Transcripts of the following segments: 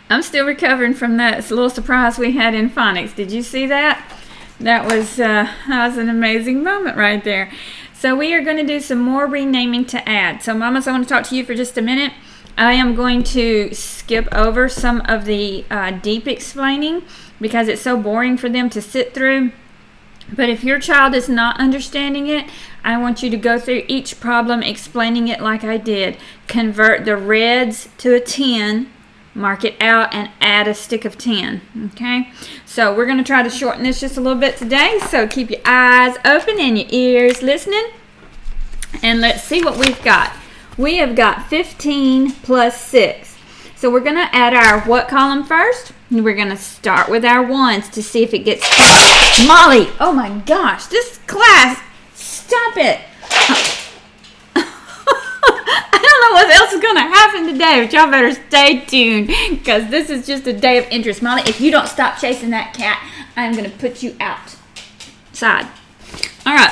I'm still recovering from that little surprise we had in phonics. Did you see that? That was an amazing moment right there. So we are going to do some more renaming to add. So mamas, I want to talk to you for just a minute. I am going to skip over some of the deep explaining because it's so boring for them to sit through. But if your child is not understanding it, I want you to go through each problem explaining it like I did. Convert the reds to a 10, mark it out, and add a stick of 10. Okay? So we're going to try to shorten this just a little bit today. So keep your eyes open and your ears listening. And let's see what we've got. We have got 15 plus 6. So we're going to add our what column first? We're going to start with our ones to see if it gets... Molly! Oh my gosh, this class, stop it! I don't know what else is going to happen today, but y'all better stay tuned because this is just a day of interest. Molly, if you don't stop chasing that cat, I'm going to put you outside. All right.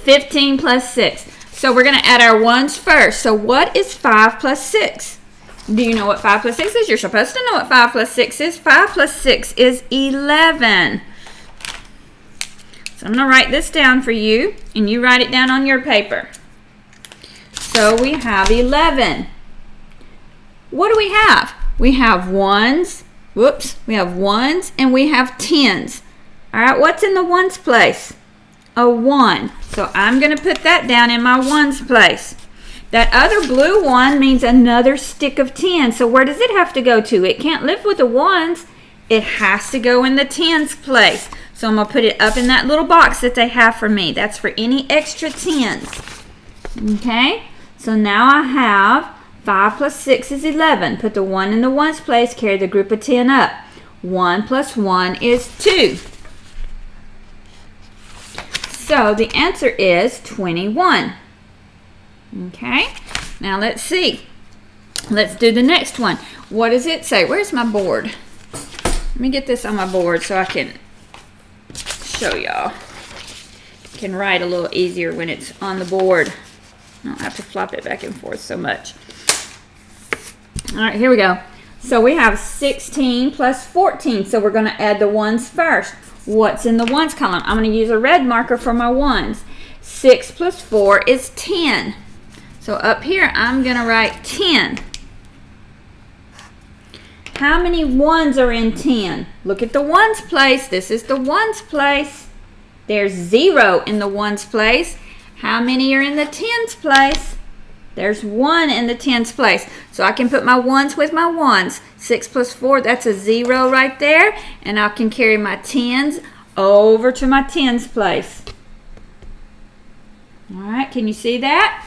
15 plus 6. So we're going to add our ones first. So what is 5 plus 6? Do you know what 5 plus 6 is? You're supposed to know what 5 plus 6 is. 5 plus 6 is 11. So I'm going to write this down for you, and you write it down on your paper. So we have 11. What do we have? We have ones. Whoops. We have ones, and we have tens. All right, what's in the ones place? A 1. So I'm going to put that down in my ones place. That other blue one means another stick of 10. So where does it have to go to? It can't live with the ones. It has to go in the tens place. So I'm going to put it up in that little box that they have for me. That's for any extra tens. Okay? So now I have 5 plus 6 is 11. Put the 1 in the ones place. Carry the group of 10 up. 1 plus 1 is 2. So the answer is 21. Okay, now let's see. Let's do the next one. What does it say? Where's my board? Let me get this on my board so I can show y'all. I can write a little easier when it's on the board. I don't have to flop it back and forth so much. All right, here we go. So we have 16 plus 14. So we're going to add the ones first. What's in the ones column? I'm going to use a red marker for my ones. 6 plus 4 is 10. So up here, I'm going to write 10. How many ones are in 10? Look at the ones place. This is the ones place. There's 0 in the ones place. How many are in the tens place? There's 1 in the tens place. So I can put my ones with my ones. 6 plus 4, that's a 0 right there. And I can carry my tens over to my tens place. All right, can you see that?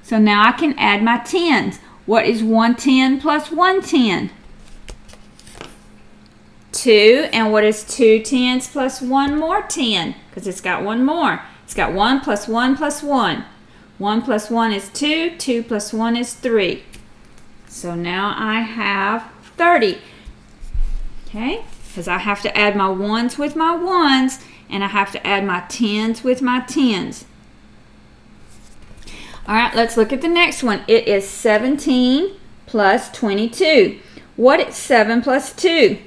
So now I can add my tens. What is 110 plus 110? 2. And what is 2 tens plus 1 more 10? Because it's got one more. It's got 1 plus 1 plus 1. 1 plus 1 is 2. 2 plus 1 is 3. So now I have 30. Okay? Because I have to add my ones with my ones, and I have to add my tens with my tens. All right, let's look at the next one. It is 17 plus 22. What is 7 plus 2?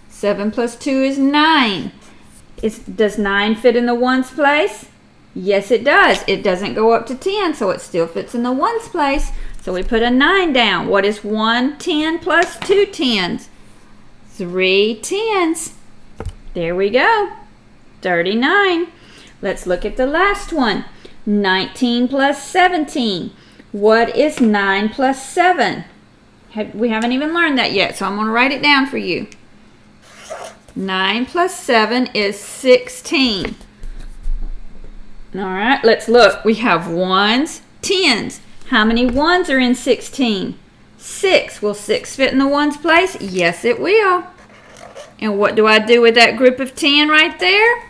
7 plus 2 is 9. Does 9 fit in the ones place? Yes, it does. It doesn't go up to 10, so it still fits in the ones place. So we put a 9 down. What is 1 10 plus 2 tens? 3 tens. There we go. 39. Let's look at the last one. 19 plus 17. What is 9 plus 7? We haven't even learned that yet, so I'm going to write it down for you. 9 plus 7 is 16. All right, let's look. We have ones, tens. How many ones are in 16? 6. Will 6 fit in the ones place? Yes, it will. And what do I do with that group of 10 right there?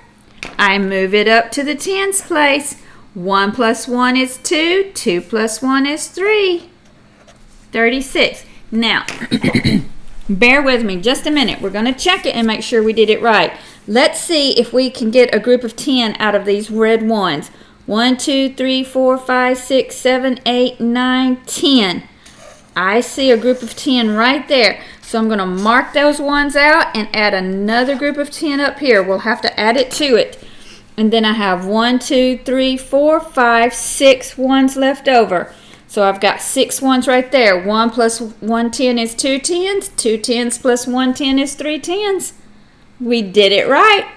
I move it up to the tens place. 1 plus 1 is 2. 2 plus 1 is 3. 36. Now, bear with me just a minute. We're going to check it and make sure we did it right. Let's see if we can get a group of 10 out of these red ones. 1, 2, 3, 4, 5, 6, 7, 8, 9, 10. I see a group of 10 right there. So I'm going to mark those ones out and add another group of 10 up here. We'll have to add it to it. And then I have 1, 2, 3, 4, 5, 6 ones left over. So I've got 6 ones right there. 1 plus 1 10 is 2 10s. 2 10s plus 1 10 is 3 10s. We did it right.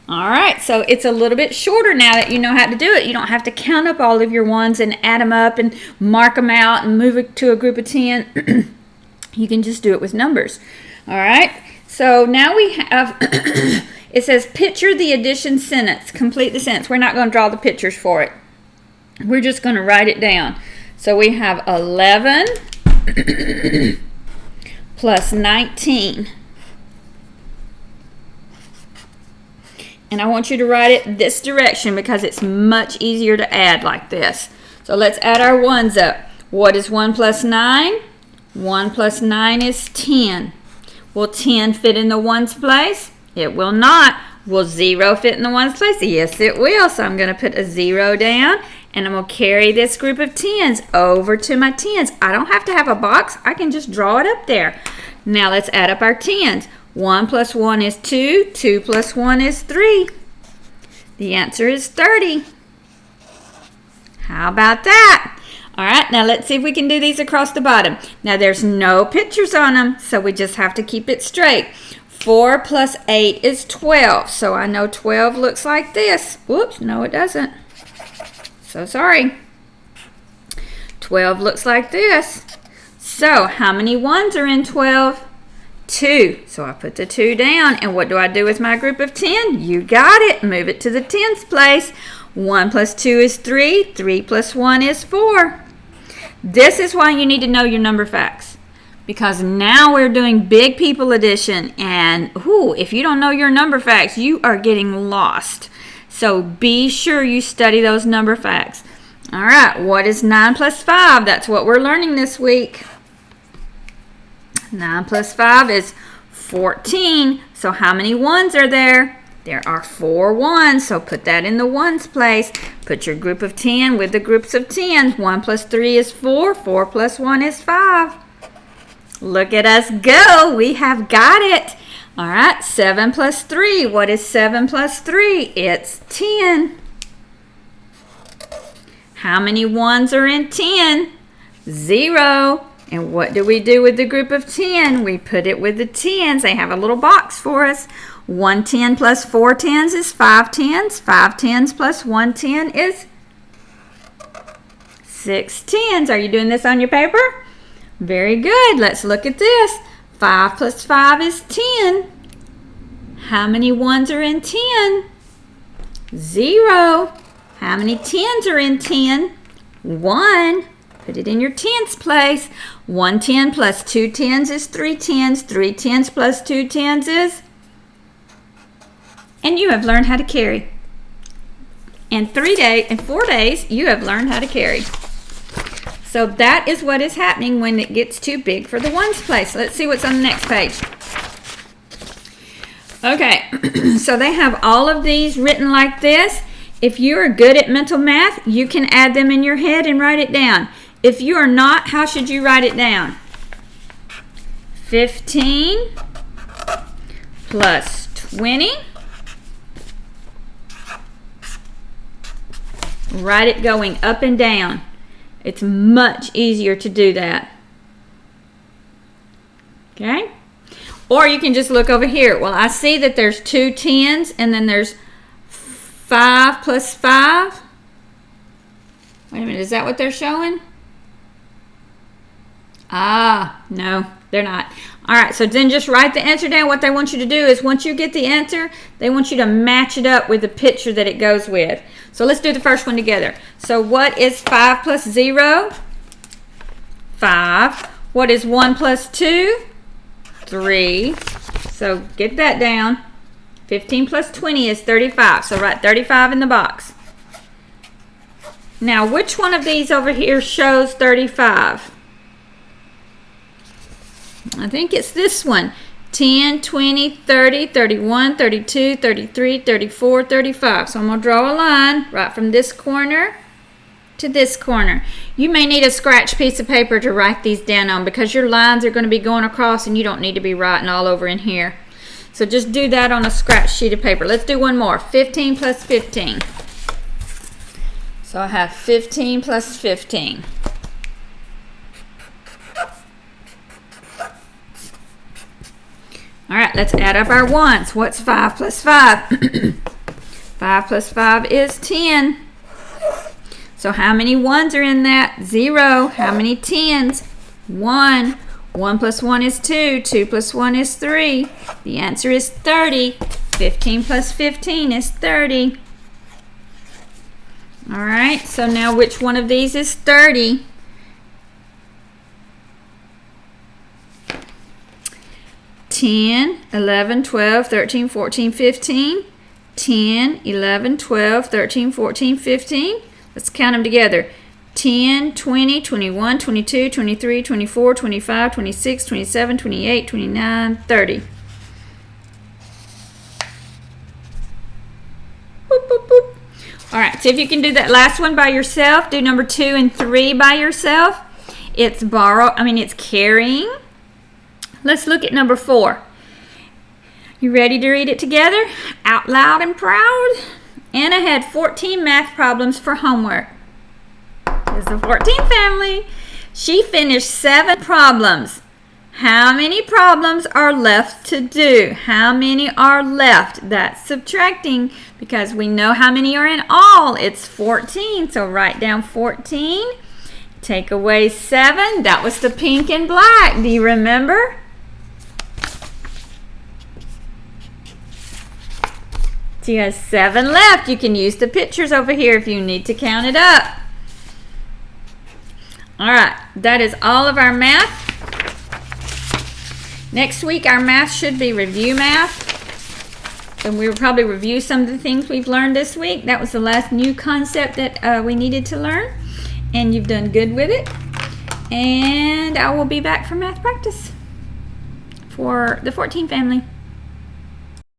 All right, so it's a little bit shorter now that you know how to do it. You don't have to count up all of your ones and add them up and mark them out and move it to a group of 10. You can just do it with numbers. All right, so now we have, it says picture the addition sentence. Complete the sentence. We're not going to draw the pictures for it. We're just going to write it down. So we have 11 plus 19. And I want you to write it this direction because it's much easier to add like this. So let's add our ones up. What is 1 plus 9? 1 plus 9 is 10. Will 10 fit in the ones place? It will not. Will 0 fit in the ones place? Yes, it will. So I'm going to put a 0 down, and I'm going to carry this group of 10s over to my 10s. I don't have to have a box. I can just draw it up there. Now let's add up our 10s. 1 plus 1 is 2. 2 plus 1 is 3. The answer is 30. How about that? All right, now let's see if we can do these across the bottom. Now there's no pictures on them, so we just have to keep it straight. 4 plus 8 is 12, so I know 12 looks like this. Whoops, no it doesn't. So sorry. 12 looks like this. So how many ones are in 12? 2. So I put the 2 down, and what do I do with my group of 10? You got it. Move it to the tens place. 1 plus 2 is 3. 3 plus 1 is 4. This is why you need to know your number facts, because now we're doing big people addition, and if you don't know your number facts, you are getting lost. So be sure you study those number facts. All right, what is 9 plus 5? That's what we're learning this week. 9 plus 5 is 14. So how many ones are there? There are 4 ones. So put that in the ones place. Put your group of 10 with the groups of 10. 1 plus 3 is 4. 4 plus 1 is 5. Look at us go. We have got it. All right, 7 plus 3. What is 7 plus 3? It's 10. How many ones are in 10? 0. And what do we do with the group of 10? We put it with the 10s. They have a little box for us. 1 10 plus 4 10s is 5 10s. 5 10s plus 1 10 is 6 10s. Are you doing this on your paper? Very good. Let's look at this. 5 plus 5 is 10. How many ones are in 10? 0. How many 10s are in 10? 1. Put it in your tens place. 1 10 plus 2 10s is 3 10s. 3 10s plus 2 10s is... And you have learned how to carry. In 4 days, you have learned how to carry. So that is what is happening when it gets too big for the ones place. Let's see what's on the next page. Okay, so they have all of these written like this. If you are good at mental math, you can add them in your head and write it down. If you are not, how should you write it down? 15 plus 20. Write it going up and down. It's much easier to do that. Okay? Or you can just look over here. Well, I see that there's 2 10s and then there's 5 plus 5. Wait a minute, is that what they're showing? Ah, no, they're not. All right, so then just write the answer down. What they want you to do is once you get the answer, they want you to match it up with the picture that it goes with. So let's do the first one together. So what is 5 plus 0? 5. What is 1 plus 2? 3. So get that down. 15 plus 20 is 35. So write 35 in the box. Now, which one of these over here shows 35? I think it's this one. 10, 20, 30, 31, 32, 33, 34, 35. So I'm going to draw a line right from this corner to this corner. You may need a scratch piece of paper to write these down on because your lines are going to be going across and you don't need to be writing all over in here. So just do that on a scratch sheet of paper. Let's do one more. 15 plus 15. So I have 15 plus 15. All right, let's add up our ones. What's 5 plus 5? 5 plus 5 is 10. So how many ones are in that? 0. How many tens? 1. 1 plus 1 is 2. 2 plus 1 is 3. The answer is 30. 15 plus 15 is 30. All right, so now which one of these is 30? Ten, 11, 12, 13, 14, 15. 10, 11, 12, 13, 14, 15. Let's count them together. 10, 20, 21, 22, 23, 24, 25, 26, 27, 28, 29, 30. Boop, boop, boop. All right, so if you can do that last one by yourself, do number 2 and 3 by yourself. It's carrying. Let's look at number 4. You ready to read it together? Out loud and proud. Anna had 14 math problems for homework. There's the 14 family. She finished 7 problems. How many problems are left to do? How many are left? That's subtracting because we know how many are in all. It's 14. So write down 14. Take away 7. That was the pink and black. Do you remember? She has 7 left. You can use the pictures over here if you need to count it up. All right, that is all of our math. Next week, our math should be review math. And we will probably review some of the things we've learned this week. That was the last new concept that we needed to learn. And you've done good with it. And I will be back for math practice for the 14 family.